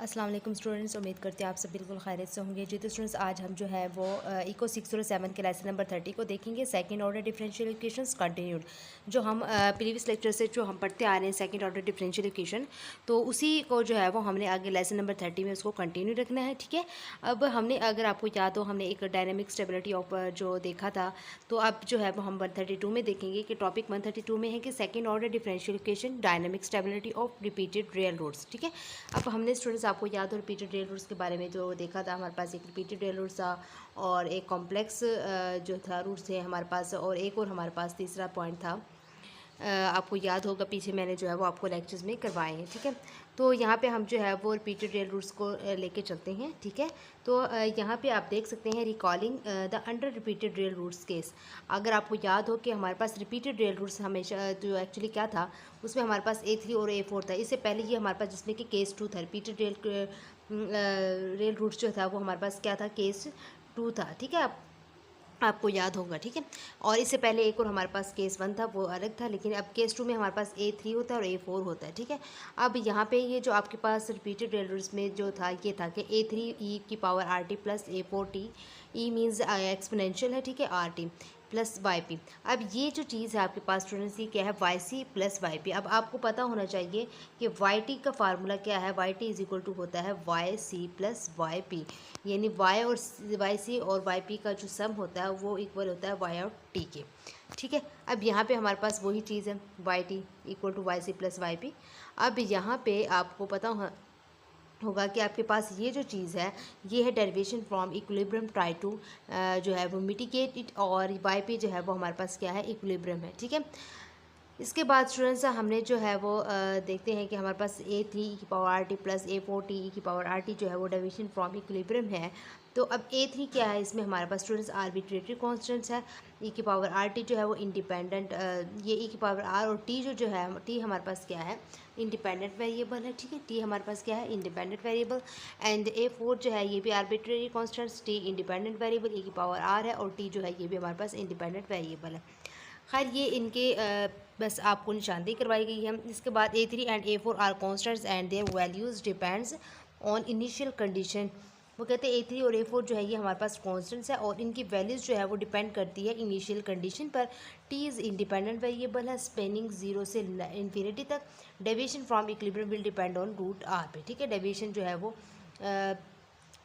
अस्सलाम वालेकुम स्टूडेंट्स, उम्मीद करते हैं आप सब बिल्कुल खैरियत से होंगे। जी तो स्टूडेंट्स, आज हम जो है वो इको 607 के लेसन नंबर 30 को देखेंगे, second order differential equations continued. जो हम प्रीवियस लेक्चर से जो हम पढ़ते आ रहे हैं सेकंड ऑर्डर डिफरेंशियल इक्वेशन, तो उसी को जो है वो हमने आगे लेसन नंबर 30 में उसको कंटिन्यू रखना है। ठीक है, अब हमने अगर आपको याद हो, हमने एक डायनेमिक स्टेबिलिटी ऑफ जो देखा था, तो अब जो है वो हम 132 में देखेंगे कि टॉपिक 132 में है कि second order differential equation dynamic stability of repeated real roots. ठीक है, अब हमने स्टूडेंट्स आपको याद हो रिपीटेड रियल रूट्स के बारे में जो देखा था, हमारे पास एक रिपीटेड रियल रूट्स था और एक कॉम्प्लेक्स जो था रूट्स थे हमारे पास, और एक और हमारे पास तीसरा पॉइंट था। आपको याद होगा पीछे मैंने जो है वो आपको लेक्चर्स में करवाए हैं। ठीक है, तो यहाँ पे हम जो है वो रिपीटेड रियल रूट्स को लेके चलते हैं। ठीक है, तो यहाँ पे आप देख सकते हैं recalling the under repeated real roots case. अगर आपको याद हो कि हमारे पास रिपीटेड रियल रूट्स हमेशा जो एक्चुअली क्या था, उसमें हमारे पास A3 और A4 था। इससे पहले ये हमारे पास जिसमें कि केस 2 था, रिपीटेड रियल रूट्स जो था वो हमारे पास क्या था, केस 2 था। ठीक है, आपको याद होगा। ठीक है, और इससे पहले एक और हमारे पास केस 1 था, वो अलग था, लेकिन अब केस 2 में हमारे पास A3 होता है और A4 होता है। ठीक है, अब यहाँ पे ये जो आपके पास रिपीटेड रियल रूट्स में जो था, ये था कि A3e⁻RT plus A4t, E means exponential है। ठीक है, RT प्लस YP। अब ये जो चीज़ है आपके पास स्टूडेंट्स, ये क्या है, YC प्लस YP। अब आपको पता होना चाहिए कि YT का फार्मूला क्या है। YT इज इक्वल टू होता है YC प्लस YP, यानी Y और YC और YP का जो सम होता है वो इक्वल होता है Y और T के। ठीक है, अब यहाँ पे हमारे पास वही चीज़ है, YT equal to YC plus YP। अब यहाँ पे आपको पता होगा कि आपके पास ये जो चीज़ है, ये है derivation from equilibrium try to जो है वो मिटिगेट इट, और YP जो है वो हमारे पास क्या है, इक्विलिब्रियम है। ठीक है, इसके बाद स्टूडेंट्स हमने जो है वो देखते हैं कि हमारे पास A3e⁻RT प्लस A4t e⁻RT जो है वो डेविएशन फ्रॉम इक्विलिब्रियम है। तो अब A3 क्या है, इसमें हमारे पास स्टूडेंट्स आर्बिट्रेटरी कॉन्स्टेंट्स है। e⁻RT जो है वो इंडिपेंडेंट, ये e⁻R और T जो है, T हमारे पास क्या है, इंडिपेंडेंट वेरिएबल है। ठीक है, T हमारे पास क्या है, इंडिपेंडेंट वेरिएबल। एंड A4 जो है ये भी arbitrary constants, T independent variable, e⁻R है, और T जो है ये भी हमारे पास इंडिपेंडेंट वेरिएबल है। खैर ये इनके बस आपको निशानदेही करवाई गई है। इसके बाद A3 and A4 are constants and their values depends on initial condition. वो कहते हैं A3 और A4 जो है ये हमारे पास कॉन्स्टेंट्स है और इनकी वैल्यूज़ जो है वो डिपेंड करती है इनिशियल कंडीशन पर। T इज़ इंडिपेंडेंट वेरिएबल है, स्पेनिंग 0 से इन्फिनिटी तक। Deviation from equilibrium will depend on root R पे। ठीक है, डेविएशन जो है वो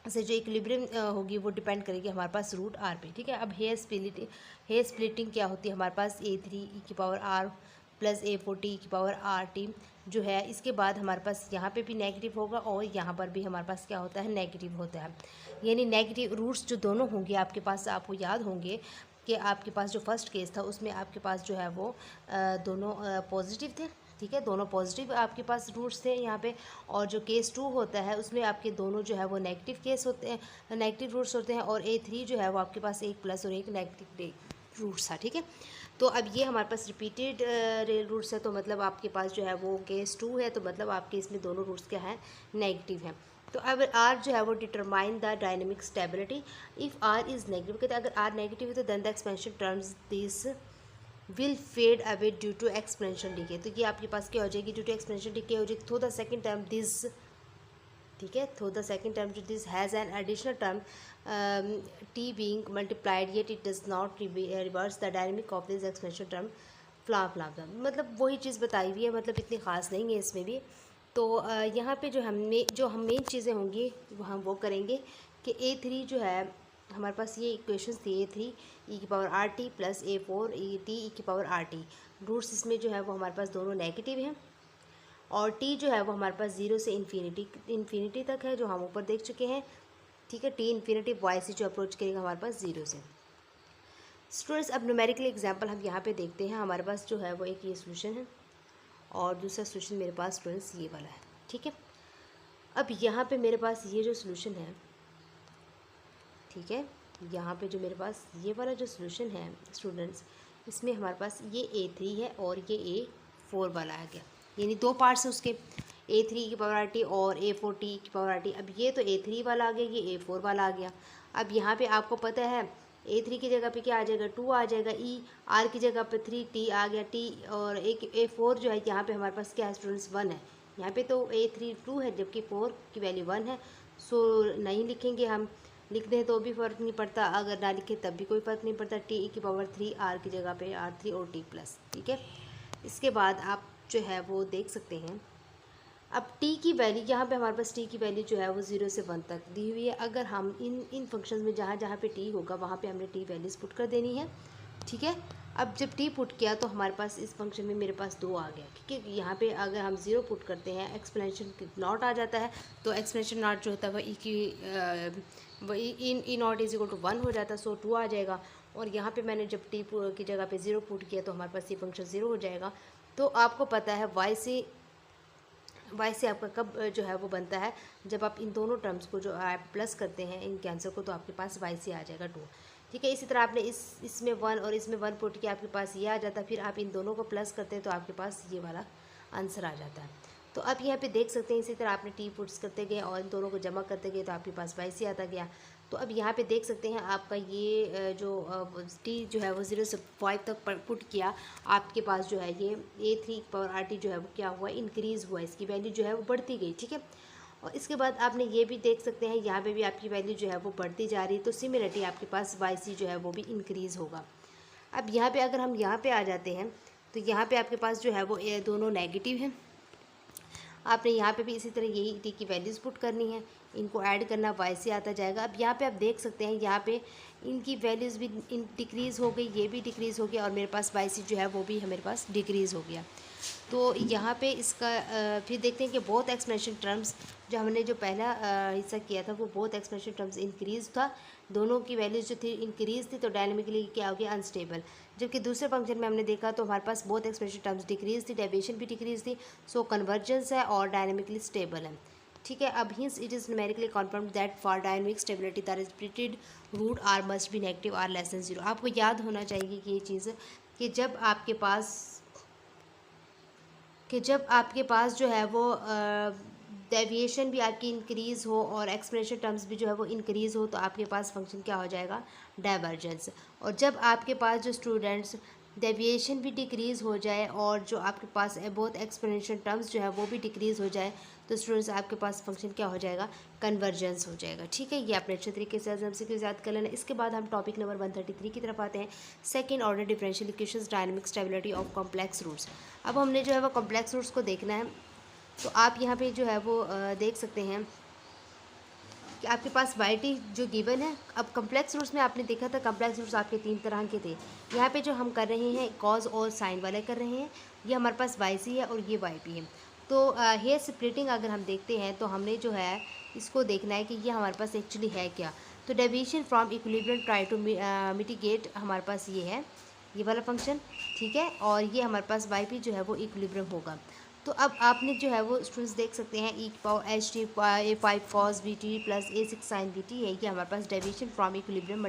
से जो इक्विलिब्रियम होगी वो डिपेंड करेगी हमारे पास रूट R पे। ठीक है, अब हेयर स्प्लिटिंग क्या होती है हमारे पास, A3e⁻R प्लस A4t e⁻RT जो है। इसके बाद हमारे पास यहाँ पे भी नेगेटिव होगा और यहाँ पर भी हमारे पास क्या होता है, नेगेटिव होता है। यानी नेगेटिव रूट्स जो दोनों होंगे आपके पास, आपको याद होंगे कि आपके पास जो फर्स्ट केस था उसमें आपके पास जो है वो दोनों पॉजिटिव थे। ठीक है, दोनों पॉजिटिव आपके पास रूट्स थे यहाँ पे। और जो केस 2 होता है उसमें आपके दोनों जो है वो नेगेटिव केस होते हैं, नेगेटिव रूट्स होते हैं। और A3 जो है वो आपके पास एक प्लस और एक नेगेटिव रूट्स था। ठीक है, तो अब ये हमारे पास रिपीटेड रियल रूट्स है, तो मतलब आपके पास जो है वो केस 2 है, तो मतलब आपके इसमें दोनों रूट्स क्या है, नेगेटिव हैं। तो अब R जो है वो determine the dynamic stability if R is negative. कहते हैं अगर R नेगेटिव है तो then the expansion terms this will fade away due to exponential decay. तो ये आपके पास क्या हो जाएगी, ड्यू टू एक्सपोनेंशियल डिके हो जाएगी। Through the second term this, ठीक है, थ्रू द सेकंड टर्म जो this has an additional term T being multiplied yet it does not reverse the dynamic of this exponential term फ्ला फ्ला फ्ला। मतलब वही चीज़ बताई हुई है, मतलब इतनी ख़ास नहीं है इसमें भी। तो यहाँ पे जो हम मेन चीज़ें होंगी वो हम वो करेंगे कि A3 जो है हमारे पास ये इक्वेशंस थी, A3e⁻RT plus A4t e⁻RT। Roots इसमें जो है वो हमारे पास दोनों नेगेटिव हैं और T जो है वो हमारे पास 0 से इन्फिनिटी तक है, जो हम ऊपर देख चुके हैं। ठीक है, T इन्फिनिटी Y से जो अप्रोच करेगा हमारे पास 0 से। स्टूडेंट्स अब न्यूमेरिकल एग्जांपल हम यहाँ पे देखते हैं। हमारे पास जो है वो एक ये सोल्यूशन है और दूसरा सोल्यूशन मेरे पास स्टूडेंट्स ये वाला है। ठीक है, अब यहाँ पे मेरे पास ये जो सोल्यूशन है, ठीक है, यहाँ पे जो मेरे पास ये वाला जो सोल्यूशन है स्टूडेंट्स, इसमें हमारे पास ये A3 है और ये A4 वाला आ गया, यानी दो पार्ट्स हैं उसके, A3e⁻RT और A4t e⁻RT। अब ये तो A3 वाला आ गया, ये A4 वाला आ गया। अब यहाँ पे आपको पता है A3 की जगह पे क्या आ जाएगा, 2 आ जाएगा, R की जगह पे 3T आ गया, T और एक A4 जो है यहाँ पे हमारे पास क्या है स्टूडेंट्स, 1 है, यहाँ पे तो A3 2 है जबकि 4 की वैल्यू 1 है, सो नहीं लिखेंगे हम, लिख दें तो भी फ़र्क नहीं पड़ता, अगर ना लिखें तब भी कोई फ़र्क नहीं पड़ता। T⁻3 R की जगह पे R3 और T प्लस, ठीक है। इसके बाद आप जो है वो देख सकते हैं, अब t की वैल्यू यहाँ पे हमारे पास t की वैल्यू जो है वो 0 से 1 तक दी हुई है। अगर हम इन फंक्शंस में जहाँ जहाँ पे t होगा वहाँ पे हमने t वैल्यूज़ पुट कर देनी है, ठीक है। अब जब t पुट किया तो हमारे पास इस फंक्शन में मेरे पास 2 आ गया, ठीक है। यहाँ पे अगर हम 0 पुट करते हैं एक्सप्लेनेशन नॉट आ जाता है, तो एक्सप्लेनेशन नॉट जो होता है वो ई नॉट इज इक्वल टू 1 हो जाता है, सो 2 आ जाएगा। और यहाँ पे मैंने जब t की जगह पे 0 पुट किया तो हमारे पास ये फंक्शन 0 हो जाएगा। तो आपको पता है y से आपका कब जो है वो बनता है, जब आप इन दोनों टर्म्स को जो आप प्लस करते हैं इन कैंसर को, तो आपके पास y से आ जाएगा 2, ठीक है। इसी तरह आपने इसमें 1 और इसमें 1 पुट किया, आपके पास ये आ जाता है, फिर आप इन दोनों को प्लस करते हैं तो आपके पास ये वाला आंसर आ जाता है। तो आप यहाँ पे देख सकते हैं, इसी तरह आपने t पुट्स करते गए और इन दोनों को जमा करते गए तो आपके पास y से आता गया। तो अब यहाँ पे देख सकते हैं आपका ये जो t जो है वो 0 से 5 तक पुट किया, आपके पास जो है ये A3 RT जो है वो क्या हुआ, इंक्रीज़ हुआ, इसकी वैल्यू जो है वो बढ़ती गई, ठीक है। और इसके बाद आपने ये भी देख सकते हैं यहाँ पे भी आपकी वैल्यू जो है वो बढ़ती जा रही है, तो सिमिलरली आपके पास YC जो है वो भी इंक्रीज़ होगा। अब यहाँ पे अगर हम यहाँ पे आ जाते हैं तो यहाँ पे आपके पास जो है वो दोनों नेगेटिव हैं। आपने यहाँ पे भी इसी तरह यही t की वैल्यूज़ पुट करनी है, इनको ऐड करना, y से आता जाएगा। अब यहाँ पे आप देख सकते हैं यहाँ पे इनकी वैल्यूज़ भी डिक्रीज़ हो गई, ये भी डिक्रीज़ हो गया और मेरे पास y से जो है वो भी मेरे पास डिक्रीज़ हो गया। तो यहाँ पे इसका फिर देखते हैं कि बहुत एक्सप्लेनेशन टर्म्स जो हमने जो पहला हिस्सा किया था वो बहुत एक्सप्लेनेशन टर्म्स इंक्रीज़ था, दोनों की वैल्यूज़ जो थी इंक्रीज़ थी, तो डायनेमिकली क्या हो गया, अनस्टेबल। जबकि दूसरे फंक्शन में हमने देखा तो हमारे पास बहुत एक्सप्रेशन टर्म्स डिक्रीज़ थी, डेविएशन भी डिक्रीज़ थी, सो कन्वर्जेंस है और डायनेमिकली स्टेबल है, ठीक है। अब hence it is numerically confirm that for dynamic stability the repeated root are must be negative or less than 0। आपको याद होना चाहिए कि ये चीज़ कि जब आपके पास जो है वो डेविएशन भी आपकी इंक्रीज़ हो और एक्सप्रेशन टर्म्स भी जो है वो इंक्रीज़ हो, तो आपके पास फंक्शन क्या हो जाएगा, डाइवर्जेंस। और जब आपके पास जो स्टूडेंट्स डेविएशन भी डिक्रीज़ हो जाए और जो आपके पास बहुत एक्सप्रेशन टर्म्स जो है वो भी डिक्रीज़ हो जाए, तो स्टूडेंट्स आपके पास फंक्शन क्या हो जाएगा, कन्वर्जेंस हो जाएगा, ठीक है। ये आपने अच्छे तरीके से एग्जाम से याद कर लेना। इसके बाद हम टॉपिक नंबर 133 की तरफ आते हैं, second order differential equations, dynamic stability of complex roots. अब हमने जो है वो कॉम्प्लेक्स रूट्स को देखना है, तो आप यहाँ पे जो है वो देख सकते हैं कि आपके पास y जो गिवन है। अब कॉम्प्लेक्स रूट्स में आपने देखा था कॉम्प्लेक्स रूट्स आपके 3 तरह के थे, यहाँ पे जो हम कर रहे हैं कॉज और साइन वाले कर रहे हैं, ये हमारे पास YC है और ये YP है। तो हेयर स्प्लिटिंग अगर हम देखते हैं तो हमने जो है इसको देखना है कि ये हमारे पास एक्चुअली है क्या। तो deviation from equilibrium try to mitigate, हमारे पास ये है ये वाला फंक्शन, ठीक है। और ये हमारे पास YP जो है वो इक्विलिब्रियम होगा। तो अब आपने जो है वो स्टूडेंट्स देख सकते हैं e⁻ A5 cos VT plus A6 sin VT है, ये हमारे पास डेविएशन फ्रॉम इक्विलिब्रियम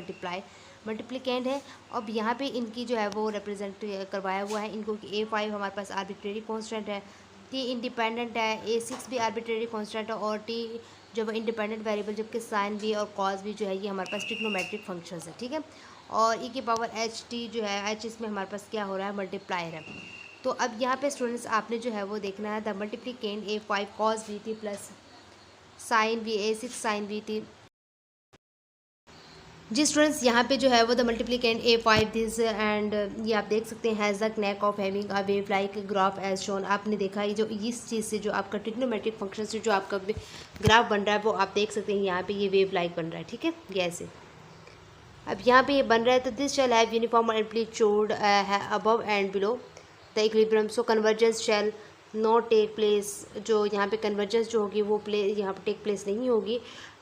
मल्टीप्लिकेंड है। अब यहाँ पे इनकी जो है वो रिप्रेजेंट करवाया हुआ है इनको कि A5 हमारे पास आर्बिट्रेरी कांस्टेंट है, T इंडिपेंडेंट है, A6 भी आर्बिट्रेरी कांस्टेंट है और T जो है इंडिपेंडेंट वेरिएबल, जबकि साइन भी और कॉस भी जो है ये हमारे पास ट्रिग्नोमेट्रिक फंक्शंस है, ठीक है। और e⁻HT जो है H इसमें हमारे पास क्या हो रहा है, मल्टीप्लायर है। तो अब यहाँ पे स्टूडेंट्स आपने जो है वो देखना है the multiplicand A5 cos VT plus sine A6 sine VT। जी स्टूडेंट्स यहाँ पे जो है वो the multiplicand A5 this and ये आप देख सकते हैं has the knack of having a wave like graph as shown. आपने देखा ये जो इस चीज़ से जो आपका ट्रिग्नोमेट्रिक फंक्शन से जो आपका ग्राफ बन रहा है वो आप देख सकते हैं यहाँ पे ये वेव लाइक बन रहा है, ठीक है, ये ऐसे। अब यहाँ पे ये बन रहा है तो this shall have uniform amplitude above and below the equilibrium, so convergence shall not take place. जो यहाँ पे कन्वर्जेंस जो होगी वो यहाँ पे टेक प्लेस नहीं होगी।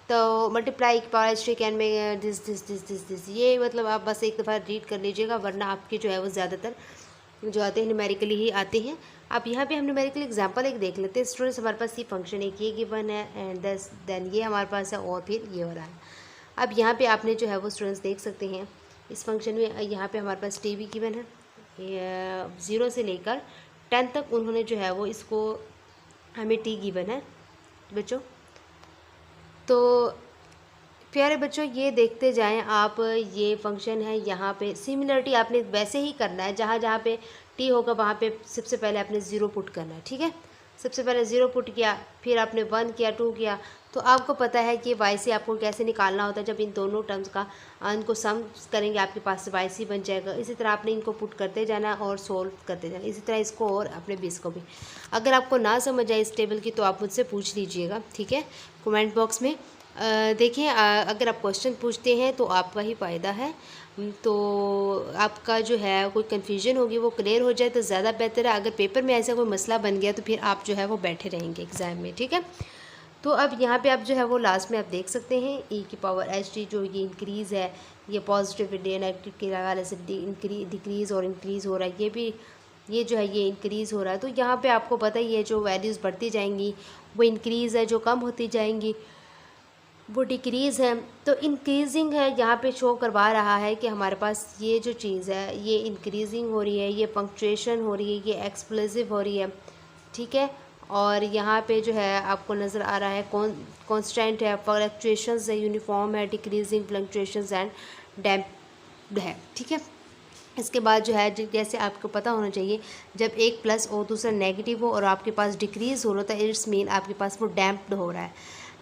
तो मल्टीप्लाई की कैन में दिस ये मतलब आप बस एक दफ़ा रीड कर लीजिएगा, वरना आपके जो है वो ज़्यादातर जो आते हैं न्यूमेरिकली ही आते हैं। अब यहाँ पे हम न्यूमेरिकल एग्जांपल एक देख लेते हैं स्टूडेंट्स। हमारे पास ये फंक्शन एक ये गिवन है एंड देन ये हमारे पास है और फिर ये हो रहा है। अब यहाँ पे आपने जो है वो स्टूडेंट्स देख सकते हैं इस फंक्शन में यहाँ पे हमारे पास टी भी गिवन है, 0 से लेकर 10 तक उन्होंने जो है वो इसको हमें टी गिवन है बच्चों। तो प्यारे बच्चों ये देखते जाएं आप, ये फंक्शन है, यहाँ पे सिमिलरिटी आपने वैसे ही करना है, जहाँ जहाँ पे टी होगा वहाँ पे सबसे पहले आपने 0 पुट करना है, ठीक है। सबसे पहले 0 पुट किया, फिर आपने 1 किया, 2 किया, तो आपको पता है कि वाई सी आपको कैसे निकालना होता है। जब इन दोनों टर्म्स का इनको सम करेंगे आपके पास वाई सी बन जाएगा। इसी तरह आपने इनको पुट करते जाना और सोल्व करते जाना, इसी तरह इसको और अपने बीस को भी। अगर आपको ना समझ आए इस टेबल की तो आप मुझसे पूछ लीजिएगा, ठीक है, कमेंट बॉक्स में। देखिए अगर आप क्वेश्चन पूछते हैं तो आपका ही फ़ायदा है, तो आपका जो है कोई कन्फ्यूजन होगी वो क्लियर हो जाए तो ज़्यादा बेहतर है। अगर पेपर में ऐसा कोई मसला बन गया तो फिर आप जो है वो बैठे रहेंगे एग्ज़ाम में, ठीक है। तो अब यहाँ पे आप जो है वो लास्ट में आप देख सकते हैं ई की पावर एच टी जो ये इंक्रीज़ है, ये पॉजिटिव नेगेटिव के हवाले से डिक्रीज़ और इंक्रीज़ हो रहा है, ये भी ये जो है ये इंक्रीज़ हो रहा है। तो यहाँ पे आपको पता ही है जो वैल्यूज़ बढ़ती जाएंगी वो इंक्रीज़ है, जो कम होती जाएंगी वो डिक्रीज़ है। तो इंक्रीजिंग है यहाँ पे शो करवा रहा है कि हमारे पास ये जो चीज़ है ये इंक्रीजिंग हो रही है, ये पंक्चुएशन हो रही है, ये एक्सप्लोसिव हो रही है, ठीक है। और यहाँ पे जो है आपको नज़र आ रहा है कांस्टेंट है, फ्लक्चुएशंस है, यूनिफॉर्म है, डिक्रीजिंग फ्लक्चुएशंस एंड डैम्प्ड है, ठीक है। इसके बाद जो है जैसे आपको पता होना चाहिए जब एक प्लस और दूसरा नेगेटिव हो और आपके पास डिक्रीज़ हो रहा था इट्स मीन आपके पास वो डैम्प्ड हो रहा है।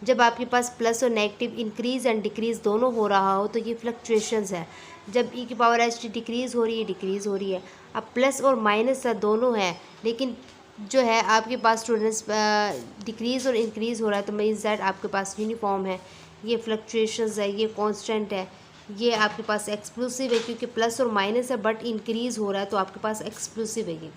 जब आपके पास प्लस और नेगेटिव इंक्रीज़ एंड डिक्रीज़ दोनों हो रहा हो तो ये फ्लक्चुएशंस है। जब ई की पावर एच टी डिक्रीज़ हो रही है, डिक्रीज़ हो रही है। अब प्लस और माइनस दोनों हैं, लेकिन जो है आपके पास स्टूडेंट्स डिक्रीज़ और इंक्रीज़ हो रहा है तो मीन्स दैट आपके पास यूनिफॉर्म है, ये फ्लक्चुएशंस है, ये कांस्टेंट है, ये आपके पास एक्सप्लोसिव है क्योंकि प्लस और माइनस है बट इंक्रीज़ हो रहा है तो आपके पास एक्सप्लोसिव है ये,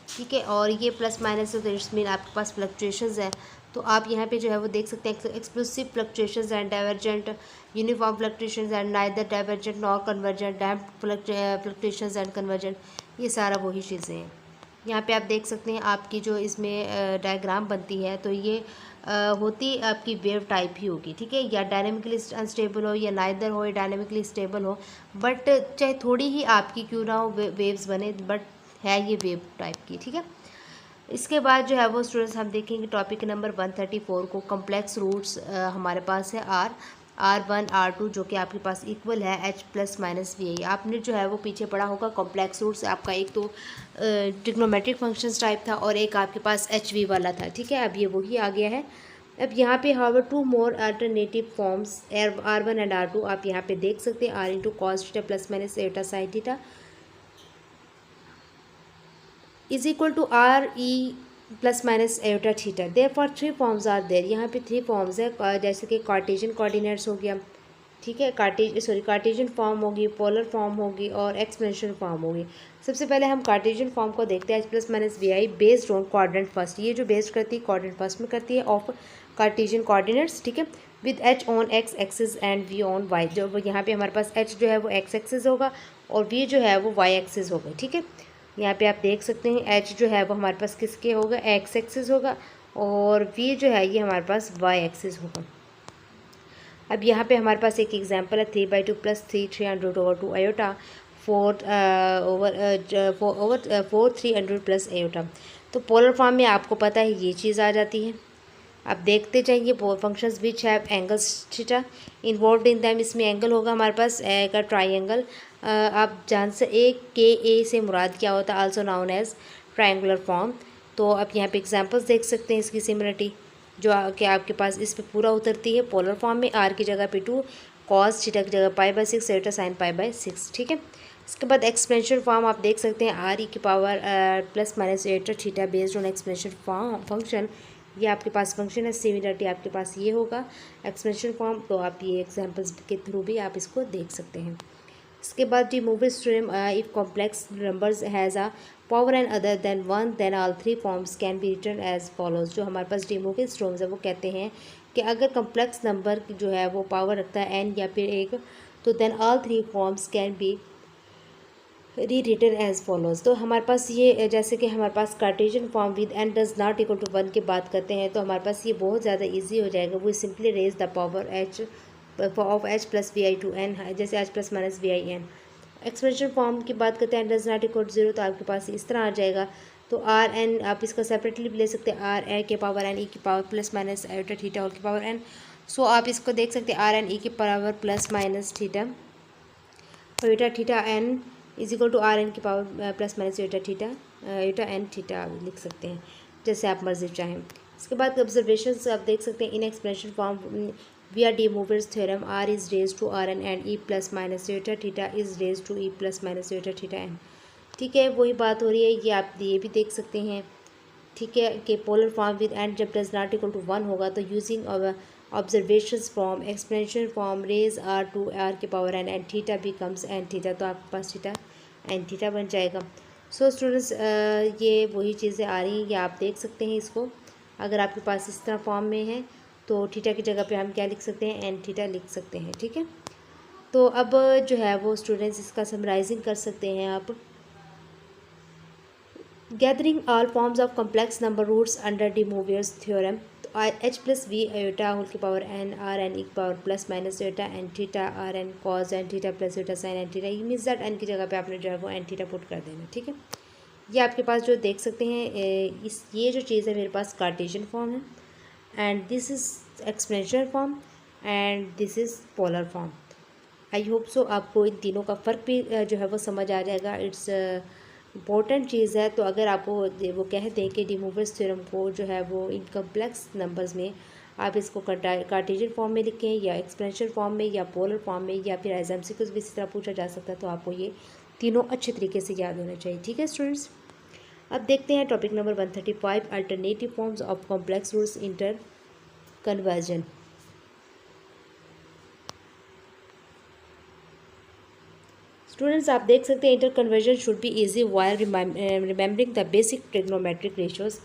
ठीक है। और ये प्लस माइनस है तो इट्स मीन आपके पास फ्लक्चुएशंस है। तो आप यहाँ पे जो है वो देख सकते हैं explosive fluctuations and divergent, uniform fluctuations and neither divergent nor convergent, damped fluctuations and convergent, ये सारा वही चीज़ें हैं। यहाँ पे आप देख सकते हैं आपकी जो इसमें डायग्राम बनती है तो ये होती आपकी वेव टाइप ही होगी, ठीक है, या डायनेमिकली अनस्टेबल हो या नाइदर हो या डायनेमिकली स्टेबल हो, बट चाहे थोड़ी ही आपकी क्यों ना हो वेव्स बने बट है ये वेव टाइप की, ठीक है। इसके बाद जो है वो स्टूडेंट्स हम देखेंगे टॉपिक नंबर 134 को, कम्प्लेक्स रूट्स हमारे पास है R1 R2 जो कि आपके पास इक्वल है H प्लस माइनस वी आई। आपने जो है वो पीछे पढ़ा होगा कॉम्प्लेक्स रूट्स आपका एक तो ट्रिग्नोमेट्रिक फंक्शंस टाइप था और एक आपके पास एच वी वाला था, ठीक है। अब ये वही आ गया है। अब यहाँ पे however two more alternative forms R1 and R2 आप यहाँ पे देख सकते हैं, R into cos theta plus minus eta sine theta is equal to R E plus minus eta theta. Therefore 3 फॉर्म्स आर देयर, यहाँ पे 3 फॉर्म्स है जैसे कि कार्टेशियन कोऑर्डिनेट्स हो गया, ठीक है, कार्टेशियन फॉर्म होगी, पोलर फॉर्म होगी और एक्सपोनेंशियल फॉर्म होगी। सबसे पहले हम कार्टेशियन फॉर्म को देखते हैं, h plus minus we i based on quadrant first, ये जो बेस्ड करती है क्वाड्रेंट फर्स्ट में करती है ऑफ कार्टेशियन कोऑर्डिनेट्स, ठीक है, with h on x axis and v on y. जो यहाँ पे हमारे पास एच जो है वो एक्स एक्सिस होगा और वी जो है वो वाई एक्सिस होगा, ठीक है। यहाँ पे आप देख सकते हैं एच जो है वो हमारे पास किसके होगा, एक्स एक्सिस होगा और वी जो है ये हमारे पास वाई एक्सिस होगा। अब यहाँ पे हमारे पास एक एग्जांपल है 3/2 प्लस 3/2 आयोटा 4 300 प्लस आयोटा। तो पोलर फॉर्म में आपको पता है ये चीज़ आ जाती है। अब देखते जाइए functions which have angles theta involve in them, इसमें एंगल होगा हमारे पास का ट्राइंगल। आप जान से एक के ए से मुराद क्या होता है, also known as triangular form. तो आप यहाँ पे एग्जांपल्स देख सकते हैं इसकी सिमिलरिटी जो कि आपके पास इस पे पूरा उतरती है पोलर फॉर्म में, आर की जगह पे 2 कॉस थीटा की जगह π/6 एटा साइन π/6, ठीक है। इसके बाद एक्सपेंशन फॉर्म आप देख सकते हैं आर ई की power plus minus eta theta based on expansion function, ये आपके पास फंक्शन है। सिमिलरिटी आपके पास ये होगा एक्सपेंशन फॉर्म, तो आप ये एग्जांपल्स के थ्रू भी आप इसको देख सकते हैं। इसके बाद de Moivre's theorem, if complex numbers has a power and other than 1 then all 3 forms can be written as follows. जो हमारे पास डी मूविस थ्योरम्स है वो कहते हैं कि अगर कम्प्लेक्स नंबर जो है वो पावर रखता है एन या फिर एक, तो then all 3 forms can be rewritten as follows. तो हमारे पास ये जैसे कि हमारे पास Cartesian form with N does not equal to 1 की बात करते हैं तो हमारे पास ये बहुत ज़्यादा इजी हो जाएगा। वो simply raise the power H of H plus we I to N, जैसे H plus minus we I N. Expansion form की बात करते हैं डज नॉट इक्वल टू 0, तो आपके पास इस तरह आ जाएगा। तो आर एन आप इसका सेपरेटली भी ले सकते हैं, आर ए के पावर एन ई की power plus minus eta theta और की पावर एन। सो आप इसको देख सकते हैं आर एन ई की power plus minus theta eta theta n is equal to r n की power plus minus eta theta eta n theta लिख सकते हैं। जैसे आप मर्जी चाहें। इसके बाद ऑब्जर्वेशन आप देख सकते हैं in explanation form via de Moivre's theorem r is raised to rn and e plus minus iota theta is raised to e plus minus iota theta n। ठीक है, वही बात हो रही है, ये आप ये भी देख सकते हैं। ठीक है कि पोलर फॉर्म विद एंड जब डज नॉट इक्वल टू 1 होगा तो using observations from explanation form raise r to r के power n and theta becomes n theta, तो आपके पास थीटा n थीटा बन जाएगा। सो स्टूडेंट्स ये वही चीज़ें आ रही हैं, ये आप देख सकते हैं इसको। अगर आपके पास इस तरह फॉर्म में है तो थीटा की जगह पे हम क्या लिख सकते हैं, एन थीटा लिख सकते हैं। ठीक है, तो अब जो है वो स्टूडेंट्स इसका समराइजिंग कर सकते हैं आप। Gathering all forms of complex number roots under de Moivre's theorem, तो H plus V iota whole की power N R N E की power plus minus iota N theta R N cos N theta plus iota sine N theta, ये means that N की जगह पे आपने जो है वो एन थीटा पुट कर देना। ठीक है, ये आपके पास जो देख सकते हैं ये जो चीज़ है मेरे पास कार्टेशियन फॉर्म है and this is exponential form and this is polar form. I hope so आपको इन तीनों का फ़र्क भी जो है वो समझ आ जाएगा। इट्स इम्पोर्टेंट चीज़ है। तो अगर आपको वो कह दें कि de Moivre's थ्योरम को जो है वो इन कम्प्लेक्स नंबर्स में आप इसको कार्टेशियन फॉर्म में लिखें या एक्सपोनेंशियल फॉर्म में या पोलर फॉर्म में या फिर एग्जाम से कुछ भी इसी तरह पूछा जा सकता है, तो आपको ये तीनों अच्छे तरीके से याद होना चाहिए। ठीक है स्टूडेंट्स, अब देखते हैं topic number 135 alternative forms of complex roots interconversion. Students आप देख सकते हैं interconversion should be easy while remembering the basic trigonometric ratios.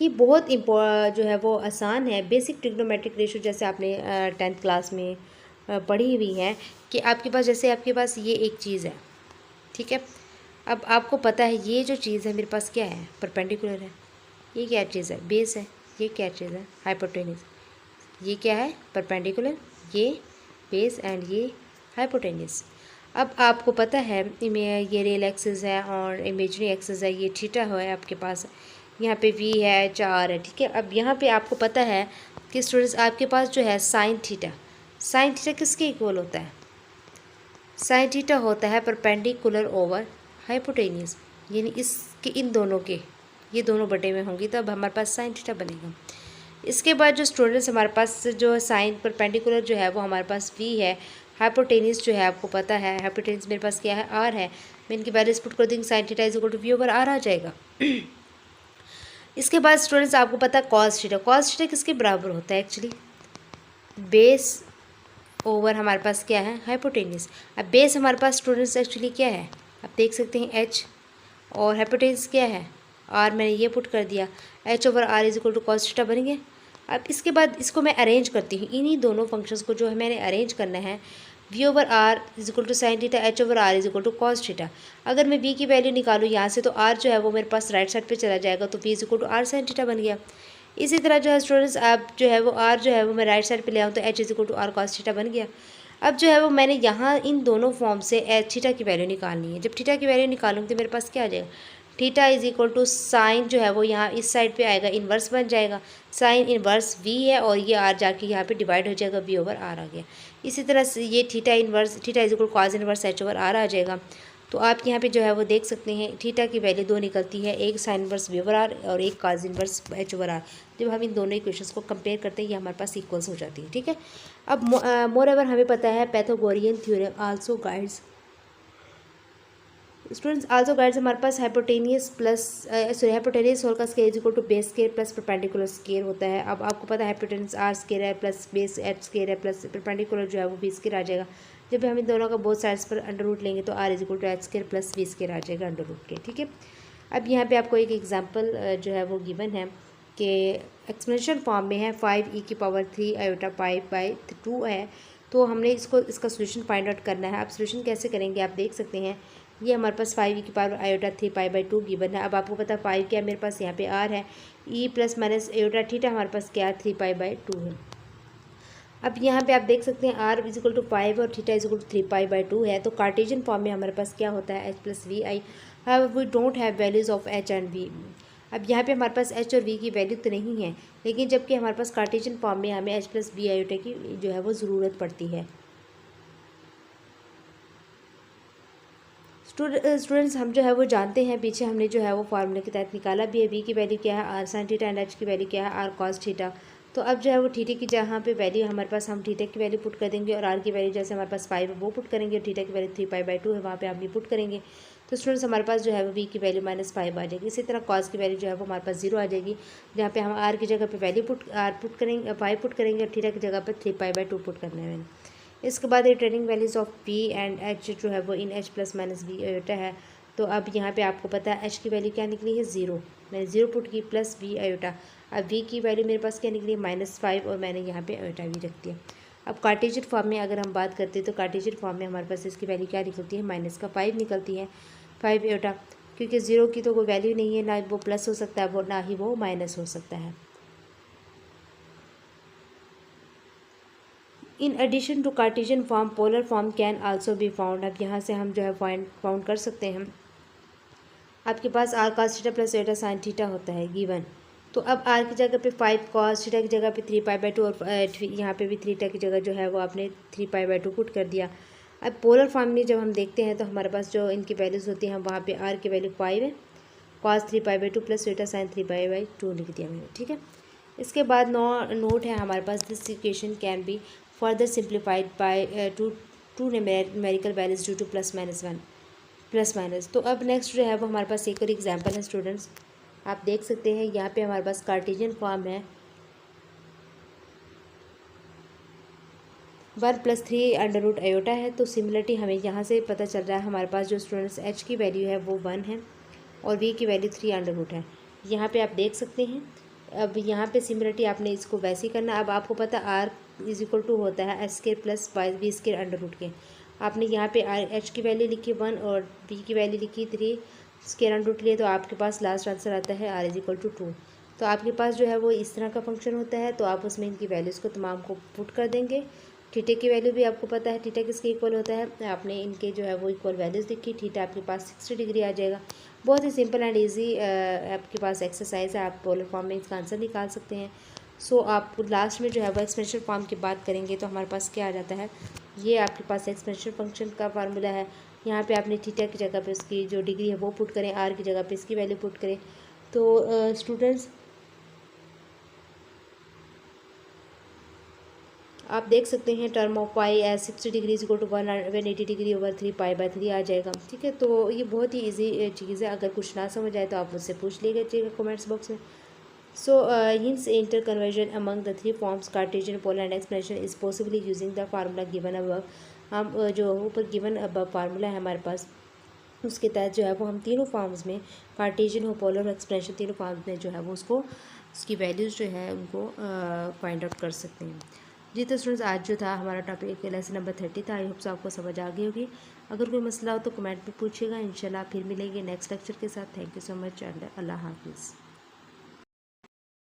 ये बहुत जो है वो आसान है। बेसिक ट्रिग्नोमेट्रिक रेशियो जैसे आपने 10th क्लास में पढ़ी हुई हैं कि आपके पास जैसे आपके पास ये एक चीज़ है। ठीक है, अब आपको पता है ये जो चीज़ है मेरे पास क्या है, परपेंडिकुलर है। ये क्या चीज़ है, बेस है। ये क्या चीज़ है, हाइपोटेन्यूज। ये क्या है, परपेंडिकुलर, ये बेस एंड ये हाइपोटेन्यूज। अब आपको पता है ये रियल एक्सिस है और इमेजरी एक्सिस है, ये थीटा है आपके पास, यहाँ पे वी है, चार है। ठीक है, अब यहाँ पे आपको पता है कि स्टूडेंट्स आपके पास जो है साइन थीटा किसके इक्वल होता है, साइन थीटा होता है परपेंडिकुलर ओवर हाइपोटेन्यूज, यानी इसके इन दोनों के ये दोनों बटे में होंगी तब हमारे पास साइन थीटा बनेगा। इसके बाद जो स्टूडेंट्स हमारे पास जो साइन परपेंडिकुलर जो है वो हमारे पास वी है, हाइपोटेन्यूज जो है आपको पता है हाइपोटेन्यूज मेरे पास क्या है, आर है। मैं इनकी वैल्यूज पुट कर दूँगी, sine theta is equal to V over R आ जाएगा। इसके बाद स्टूडेंट्स आपको पता है कॉस थीटा किसके बराबर होता है एक्चुअली, बेस ओवर हमारे पास क्या है, हाइपोटेन्यूज। अब बेस हमारे पास स्टूडेंट्स एक्चुअली क्या है, आप देख सकते हैं एच, और हाइपोटेन्यूज क्या है आर, मैंने ये पुट कर दिया, h over r is equal to cos theta बन गया। अब इसके बाद इसको मैं अरेंज करती हूँ, इन्हीं दोनों फंक्शंस को जो है मैंने अरेंज करना है। V over r is equal to sine theta, h over r is equal to cos theta. अगर मैं वी की वैल्यू निकालूँ यहाँ से तो आर जो है वो मेरे पास राइट साइड पे चला जाएगा, तो v is equal to r sine theta बन गया। इसी तरह जो है स्टूडेंट्स आप जो है वो आर जो है वो मैं राइट साइड पे ले आऊँ तो h is equal to r cos theta बन गया। अब जो है वो मैंने यहाँ इन दोनों फॉर्म से एच थीटा की वैल्यू निकालनी है। जब थीटा की वैल्यू निकालूँगी तो मेरे पास क्या आ जाएगा, theta is equal to sine जो है वो यहाँ इस साइड पे आएगा, इन्वर्स बन जाएगा, साइन इन्वर्स वी है और ये आर जाके यहाँ पे डिवाइड हो जाएगा, वी ओवर आर आ गया। इसी तरह से ये theta is equal cos inverse H over R आ जाएगा। तो आप यहाँ पे जो है वो देख सकते हैं थीटा की वैल्यू दो निकलती है, एक sine inverse v over r और एक cos inverse H over r. जब हम इन दोनों इक्वेशंस को कंपेयर करते हैं ये हमारे पास इक्वल्स हो जाती है। ठीक है, अब मोर एवर हमें पता है Pythagorean theorem also guides students हमारे पास हाइपोटेनियस प्लस हाइपोटेनियस होल का square is equal to base square plus perpendicular square होता है। अब आपको पता है हाइपोटेनियस आर स्केयर है प्लस बेस एच स्केयर है प्लस परपेंडिकुलर जो है वो बी स्केयर आ जाएगा। जब हम इन दोनों का बोथ साइड्स पर अंडर रूट लेंगे तो R is equal to H square plus B square आ जाएगा अंडर रूट के। ठीक है, अब यहाँ पे आपको एक एग्जांपल जो है वो गिवन है कि एक्सपोनेंशियल फॉर्म में है 5e की पावर 3 आयोटा पाई बाई 2 है। तो हमने इसका सोल्यूशन फाइंड आउट करना है। आप सोल्यूशन कैसे करेंगे, आप देख सकते हैं ये हमारे पास 5e की power iota 3 pi by 2 given है। अब आपको पता है 5 क्या है मेरे पास, यहाँ पे r है, e plus minus iota theta हमारे पास क्या है 3 पाई बाई 2 है। अब यहाँ पे आप देख सकते हैं r इज इक्वल टू 5 और theta is equal to 3 pi by 2 है। तो कार्टेशियन फॉर्म में हमारे पास क्या होता है h plus we i, we don't have values of h and v। अब यहाँ पे हमारे पास h और v की वैल्यू तो नहीं है, लेकिन जबकि हमारे पास कार्टेशियन फॉर्म में हमें h प्लस वी आयोटा की जो है वो ज़रूरत पड़ती है। स्टूडेंट्स हम जो है वो जानते हैं, पीछे हमने जो है वो फार्मूले के तहत निकाला भी है। वी की वैल्यू क्या है, r sine theta, and h की वैल्यू क्या है, आर कॉस थीटा। तो अब जो है वो थीटा की जहाँ पे वैल्यू हमारे पास, हम थीटा की वैल्यू पुट कर देंगे, और आर की वैल्यू जैसे हमारे पास 5 है वो पुट करेंगे, और थीटा की वैल्यू 3π/2 है, वहाँ पे आप भी पुट करेंगे। तो स्टूडेंट्स हमारे पास जो है वो वी की वैल्यू -5 आ जाएगी। इसी तरह कॉस की वैल्यू जो है वो हमारे पास 0 आ जाएगी, जहाँ पे हम आर की जगह पे वैल्यू पुट करेंगे, 5 पुट करेंगे, और थीटा की जगह पर 3π/2 पुट करना है। इसके बाद returning values of p and h जो है वो in h plus minus v iota है। तो अब यहाँ पे आपको पता है एच की वैल्यू क्या निकली है, 0। मैंने 0 पुट की, प्लस वी आयोटा। अब वी की वैल्यू मेरे पास क्या निकली है, -5, और मैंने यहाँ पे आयोटा भी रख दिया। अब कार्टेशियन फॉर्म में अगर हम बात करते हैं तो कार्टेशियन फॉर्म में हमारे पास इसकी वैल्यू क्या निकलती है, -5 निकलती है, 5 आयोटा। क्योंकि 0 की तो कोई वैल्यू नहीं है, ना वो प्लस हो सकता है वो, ना ही वो माइनस हो सकता है। In addition to Cartesian form polar form can also be found. अब यहाँ से हम जो है फाउंड कर सकते हैं। आपके पास are cos theta plus iota sine theta होता है गिवन। तो अब आर की जगह पे 5 कॉस थीटा की जगह पे 3π/2, और यहाँ पे भी थीटा की जगह जो है वो आपने 3π/2 पुट कर दिया। अब पोलर फॉर्म में जब हम देखते हैं तो हमारे पास जो इनकी वैल्यूज़ होती हैं, वहाँ पे आर की वैल्यू 5 है, कॉस 3π/2 प्लस एटा साइन 3π/2 लिख दिया मैंने, ठीक है। इसके बाद नोट है हमारे पास, this equation can be further simplified by two numerical values due to +-1 plus minus. तो अब नेक्स्ट जो है वो हमारे पास एक और एग्जांपल है स्टूडेंट्स, आप देख सकते हैं यहाँ पे हमारे पास कार्टेशियन फॉर्म है, 1 + 3 √i है। तो सिमिलरिटी हमें यहाँ से पता चल रहा है, हमारे पास जो स्टूडेंट्स h की वैल्यू है वो 1 है, और v की वैल्यू 3 है। यहाँ पे आप देख सकते हैं। अब यहाँ पे सिमिलरिटी आपने इसको वैसे ही करना। अब आपको पता r = होता है h² + v² के। आपने यहाँ पे h की वैल्यू लिखी 1 और v की वैल्यू लिखी 3² लिए, तो आपके पास लास्ट आंसर आता है r = 2। तो आपके पास जो है वो इस तरह का फंक्शन होता है। तो आप उसमें इनकी वैल्यूज़ को तमाम को पुट कर देंगे। थीटा की वैल्यू भी आपको पता है, थीटा किसके इक्वल होता है, आपने इनके जो है वो इक्वल वैल्यूज़ लिखी, थीटा आपके पास 60 डिग्री आ जाएगा। बहुत ही सिंपल एंड इजी आपके पास एक्सरसाइज है, आप पोलर फॉर्म में इसका आंसर निकाल सकते हैं। सो आप लास्ट में जो है वो एक्सपेंशन फॉर्म की बात करेंगे तो हमारे पास क्या आ जाता है, ये आपके पास एक्सपेंशन फंक्शन का फार्मूला है। यहाँ पे आपने थीटा की जगह पे उसकी जो डिग्री है वो पुट करें, आर की जगह पे इसकी वैल्यू पुट करें। तो स्टूडेंट्स आप देख सकते हैं term of pi as 60 degree = 180 degree / 3π/3 आ जाएगा, ठीक है। तो ये बहुत ही इजी चीज़ है, अगर कुछ ना समझ आए तो आप मुझसे पूछ लीजिएगा कमेंट्स बॉक्स में। So hence interconversion among the 3 forms Cartesian, polar and expression is possibly using the formula given above. हम जो ऊपर गिवन अबव फार्मूला है हमारे पास, उसके तहत जो है वो हम तीनों फॉर्म्स में, कार्टेशियन हो, पोलर, एक्सप्रेशन, तीनों फॉर्म्स में जो है वो उसकी वैल्यूज़ जो है उनको फाइंड आउट कर सकते हैं। जी तो स्टूडेंट्स आज जो था हमारा टॉपिक लेसन नंबर 30 था। आई होप से आपको समझ आ गई होगी। अगर कोई मसला हो तो कमेंट में पूछिएगा। इंशाल्लाह फिर मिलेंगे नेक्स्ट लेक्चर के साथ। Thank you so much. अल्लाह हाफिज़।